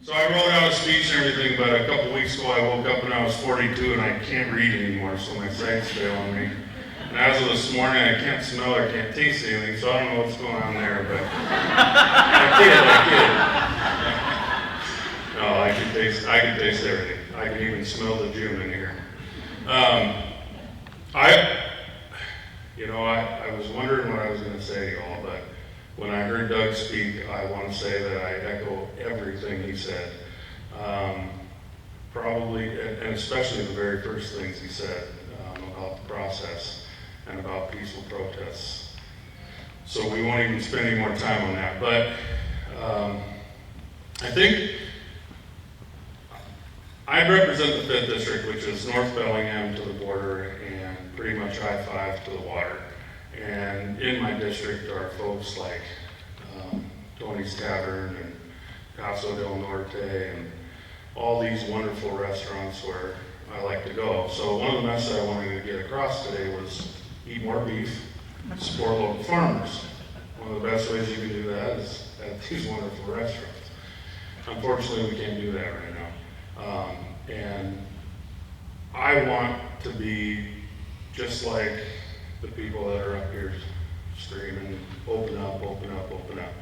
So I wrote out a speech and everything, but a couple weeks ago I woke up and I was 42 and I can't read anymore, so my sight's failing me. And as of this morning, I can't smell or can't taste anything, so I don't know what's going on there, but I kid. No, I can taste everything. I can even smell the June in here. I was wondering what I was going to say to y'all, but when I heard Doug speak, I want to say that I echo everything he said. Probably, and especially the very first things he said about the process and about peaceful protests. So we won't even spend any more time on that. But I think I represent the 5th District, which is North Bellingham to the border and pretty much I-5 to the water. And in my district are folks like Tony's Tavern and Paso del Norte and all these wonderful restaurants where I like to go. So one of the messages I wanted to get across today was eat more beef, support local farmers. One of the best ways you can do that is at these wonderful restaurants. Unfortunately, we can't do that right now. And I want to be just like the people that are up here screaming, open up, open up, open up.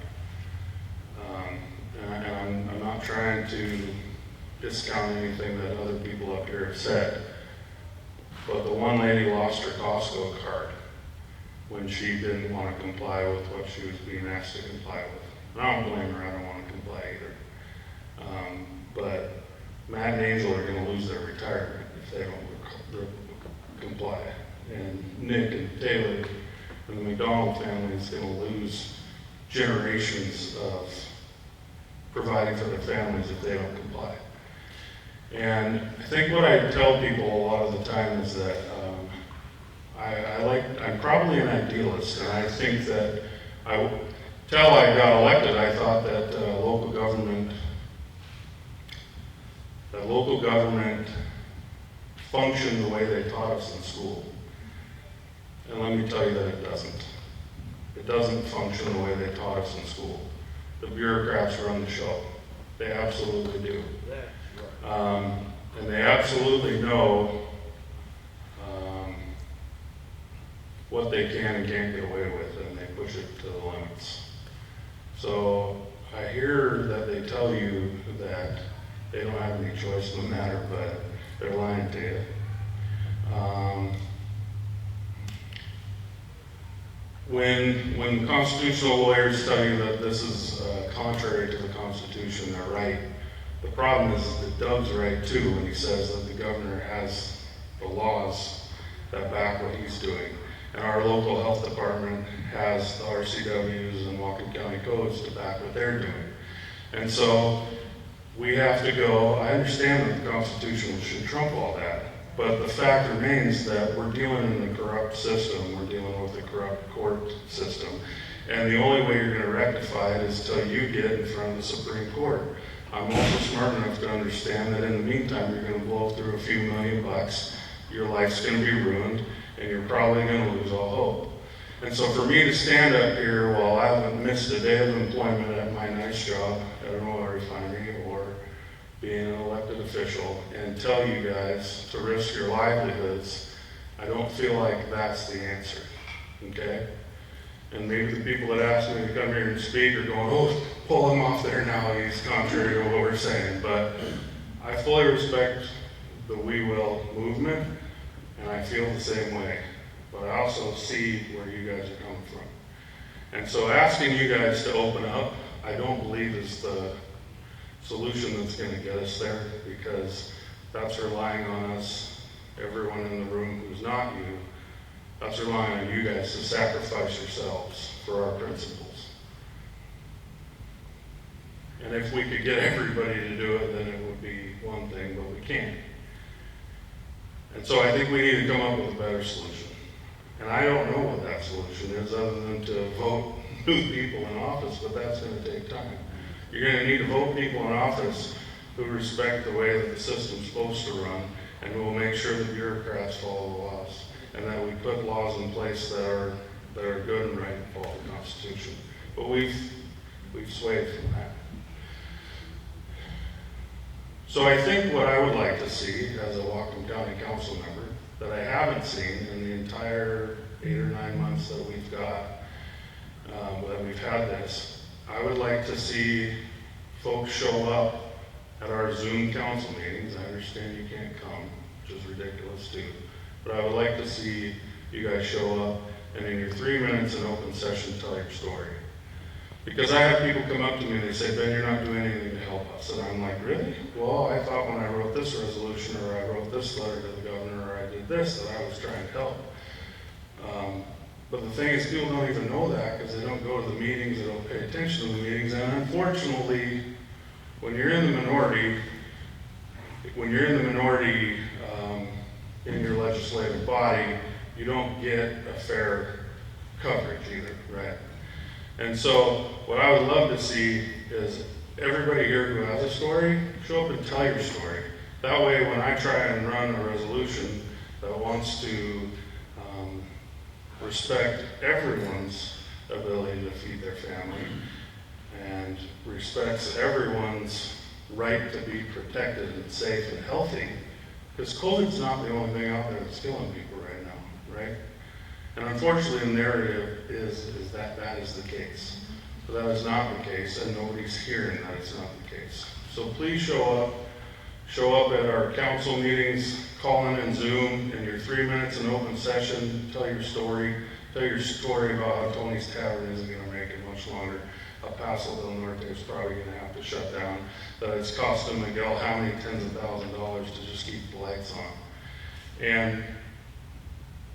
And I'm not trying to discount anything that other people up here have said, but the one lady lost her Costco card when she didn't want to comply with what she was being asked to comply with. And I don't blame her, I don't want to comply either. But Matt and Angel are going to lose their retirement if they don't comply. And Nick and Taylor and the McDonald family is going to lose generations of providing for their families if they don't comply. And I think what I tell people a lot of the time is that I'm probably an idealist, and I think that till I got elected, I thought that local government functioned the way they taught us in school. And let me tell you that it doesn't. It doesn't function the way they taught us in school. The bureaucrats run the show. They absolutely do. And they absolutely know what they can and can't get away with, and they push it to the limits. So I hear that they tell you that they don't have any choice in the matter, but they're lying to you. When constitutional lawyers tell you that this is contrary to the Constitution, they're right. The problem is that Doug's right too when he says that the governor has the laws that back what he's doing. And our local health department has the RCWs and Whatcom County codes to back what they're doing. And so we have to go, I understand that the Constitution should trump all that, but the fact remains that we're dealing in a corrupt system, we're dealing with a corrupt court system, and the only way you're going to rectify it is till you get in front of the Supreme Court. I'm also smart enough to understand that in the meantime you're going to blow through a few $1,000,000, your life's going to be ruined, and you're probably going to lose all hope. And so for me to stand up here while I haven't missed a day of employment at my nice job at an oil refinery or being an elected official and tell you guys to risk your livelihoods, I don't feel like that's the answer, okay? And maybe the people that asked me to come here and speak are going, oh, pull him off there now, he's contrary to what we're saying. But I fully respect the We Will movement, and I feel the same way. But I also see where you guys are coming from. And so asking you guys to open up, I don't believe is the solution that's going to get us there, because that's relying on us, everyone in the room who's not you, that's relying on you guys to sacrifice yourselves for our principles. And if we could get everybody to do it, then it would be one thing, but we can't. And so I think we need to come up with a better solution. And I don't know what that solution is other than to vote new people in office, but that's going to take time. You're going to need to vote people in office who respect the way that the system's supposed to run and who will make sure that bureaucrats follow the laws and that we put laws in place that are good and right and follow the Constitution. But we've swayed from that. So I think what I would like to see as a Whatcom County Council member that I haven't seen in the entire 8 or 9 months that we've got, that we've had this, I would like to see folks show up at our Zoom council meetings. I understand you can't come, which is ridiculous too, but I would like to see you guys show up and in your 3 minutes in open session tell your story. Because I have people come up to me and they say, Ben, you're not doing anything to help us. And I'm like, really? Well, I thought when I wrote this resolution or I wrote this letter to the governor or I did this that I was trying to help. But the thing is, people don't even know that because they don't go to the meetings, they don't pay attention to the meetings. And unfortunately, when you're in the minority, in your legislative body, you don't get a fair coverage either, right? And so what I would love to see is everybody here who has a story, show up and tell your story. That way when I try and run a resolution that wants to respect everyone's ability to feed their family and respects everyone's right to be protected and safe and healthy, because COVID's not the only thing out there that's killing people right now, right? And unfortunately, the narrative is that that is the case. But that is not the case, and nobody's hearing that it's not the case. So please show up. Show up at our council meetings, call in and Zoom, in your 3 minutes in open session, tell your story. Tell your story about how Tony's Tavern isn't going to make it much longer. El Paso del Norte is probably going to have to shut down. That it's costing Miguel how many tens of thousands of dollars to just keep the lights on. And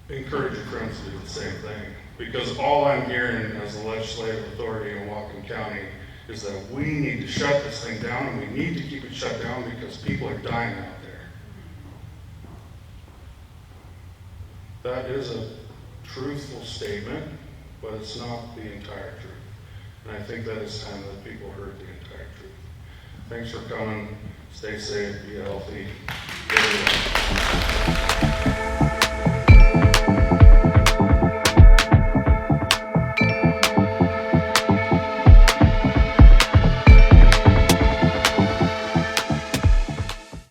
encourage your friends to do the same thing. Because all I'm hearing as the legislative authority in Whatcom County is that we need to shut this thing down, and we need to keep it shut down because people are dying out there. That is a truthful statement, but it's not the entire truth. And I think that it's time that people heard the entire truth. Thanks for coming. Stay safe, be healthy.